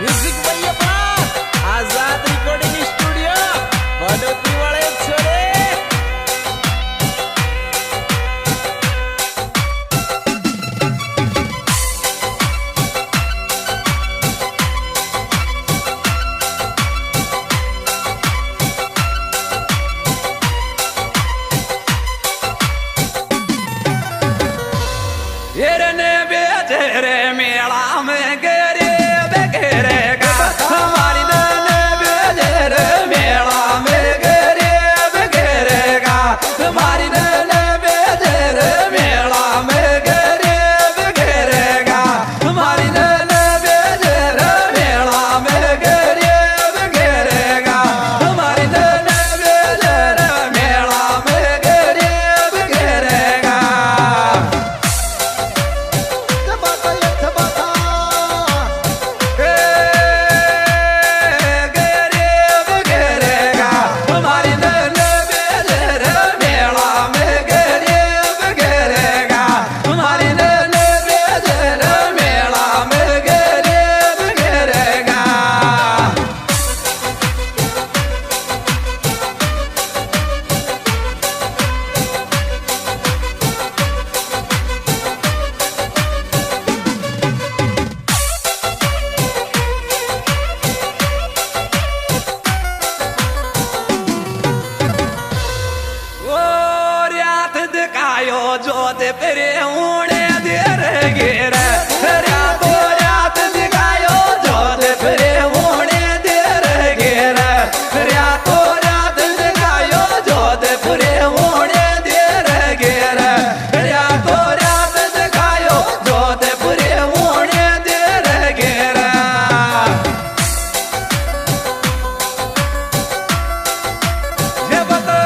music भैया आजाद recording studio बड़ोती वाले छोरे ने बेचे रे मेला में गेरे बेगेरे का हमारी ने बेचे रे मेला में गेरे बेगेरे का हमारी ने बेचे रे मेला में गेरे बेगेरे का हमारी ने बेचे रे मेला में गेरे बेगेरे का हमारी ने बेचे रे मेला में गेरे बेगेरे का जो दे पेरे ऊणे दे रे गेरे रातो रात दिखायो जो दे पेरे ऊणे दे रे गेरे रातो रात दिखायो जो दे पेरे ऊणे दे रे गेरे रातो रात दिखायो जो दे पेरे ऊणे दे रे गेरे ये बता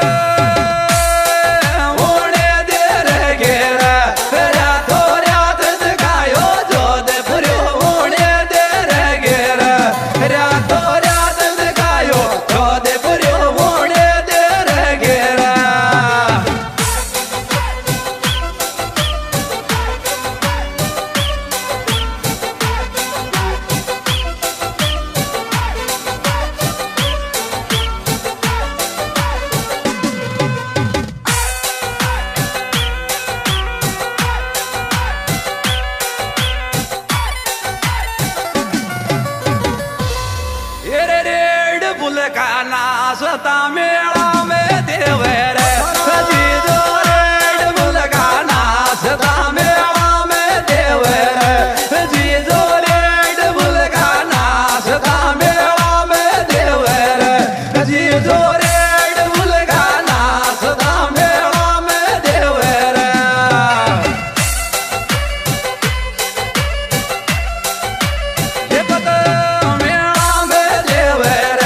का नाचता मेला में देवर जी जो रेड बुल का नाचता मेला में देवर जी जो रेड बुल का नाचता मेला में देवर जी जो रेड बुल का नाचता मेला में देवर ये पता मेला में देवर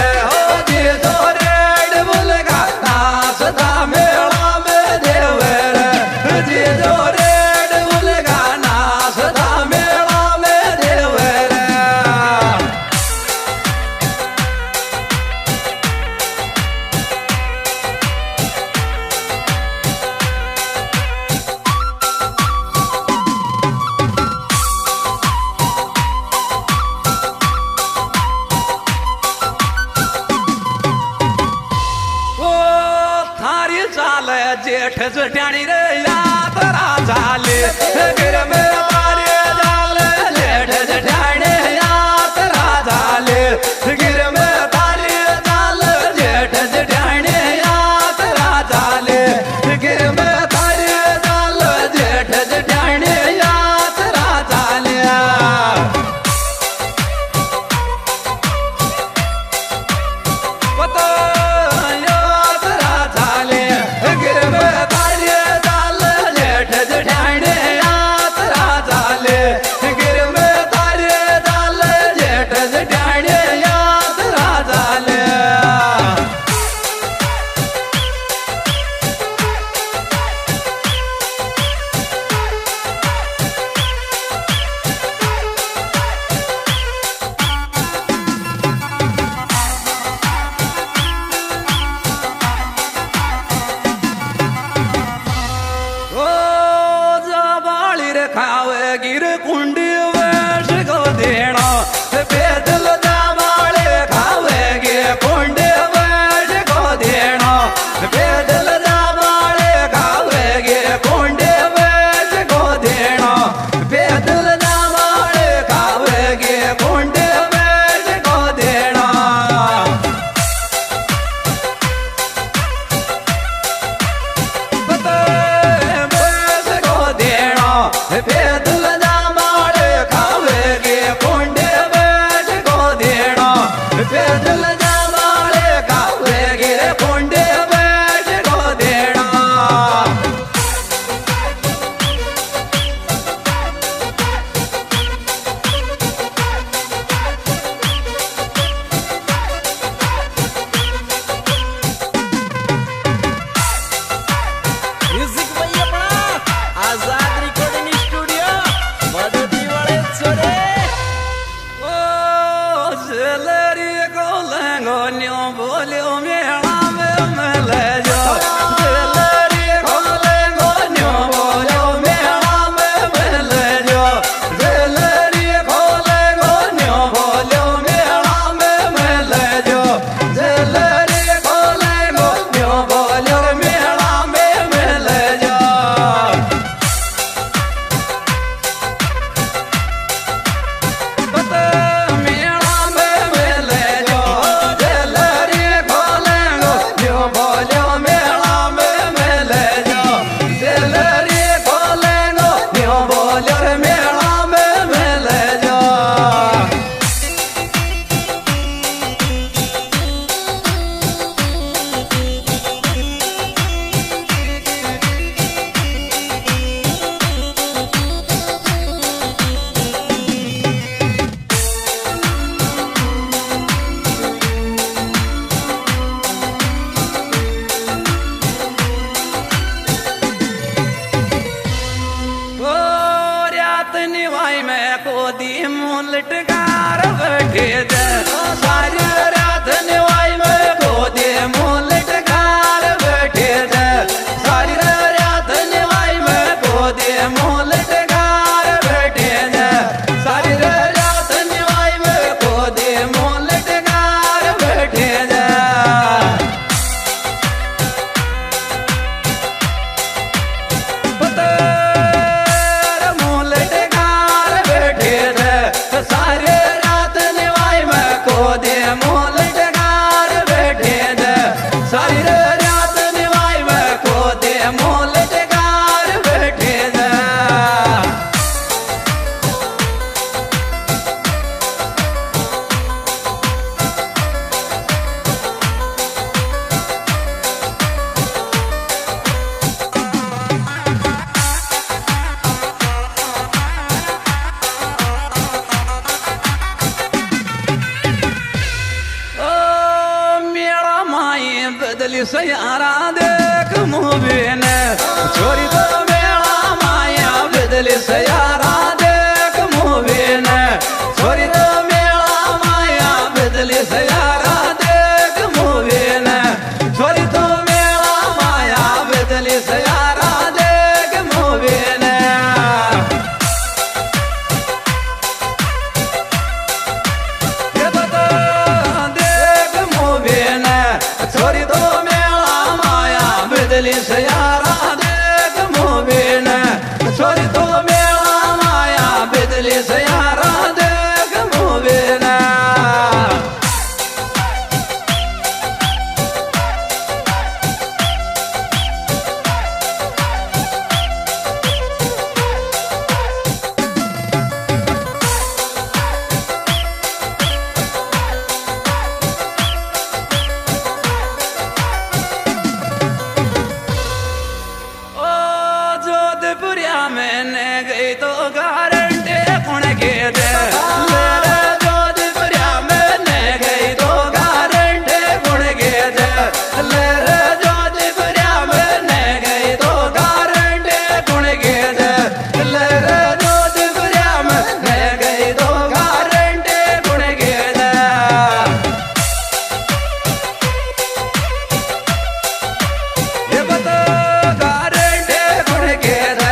जेठ जटाणी रे यात्रा झाले गिर में तारे झाले जेठ जटाणी यात्रा झाले गिर में तारे झाले जेठ जटाणी यात्रा झाले गिर में तारे झाले जेठ जटाणी यात्रा झाले यात्रा झाले गिर में तारे छोरे ओ झलरी को लंगो न्यो बोलियो मेला में मिले जो झलरी को लंगो न्यो बोलियो मेला में मिले जो झलरी को लंगो न्यो बोलियो मेला में मिले जो झलरी को लंगो न्यो बोलियो मेला में मिले जो लटकार बैठे दे सारी रात निवाई में गोदे मुंह लटकार बैठे दे सारी रात निवाई में गोदे मुंह लटकार बैठे दे सारी रात निवाई में गोदे मुंह लटकार बैठे दे सारे रात निवाई में को दे मोल डगार बैठे दे सारी रात निवाई में को दे मोल डगार बैठे दे बदली सयारा देख मुबीन छोरी तो मेरा माया बदली सयारा देख मुबीन छोरी तो मेरा माया बदली सयारा देख मुबीन छोरी तो मेरा माया बदली सयारा देख मुबीन देख मुबीन छोरी तो बदली सयारा देख मुबीन छोरी तो मेरा माया बदली सयारा देख मुबीन मैंने गई तो गारंटी कौन के दे मेरे जोधपुरिया मैंने गई तो गारंटी कौन के दे मेरे जोधपुरिया मैंने गई तो गारंटी कौन के दे मेरे जोधपुरिया मैंने गई तो गारंटी कौन के दे ये बता गारंटी कौन के दे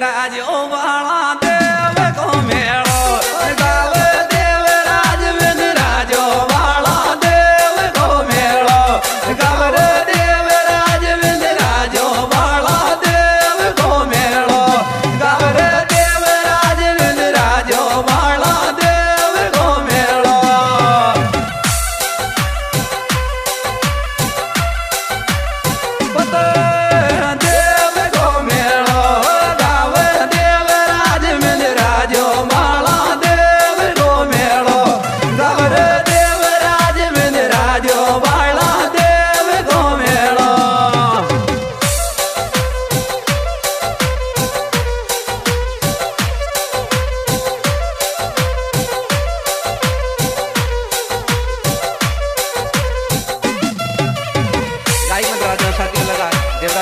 राज ओ वाला देव को मेलो गाव देव राज में राज ओ वाला देव को मेलो गाव देव राज में राज ओ वाला देव को मेलो गाव देव राज में राज ओ वाला देव को मेलो पता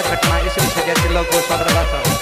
घटना इसलिए जैसे लोग को स्वागत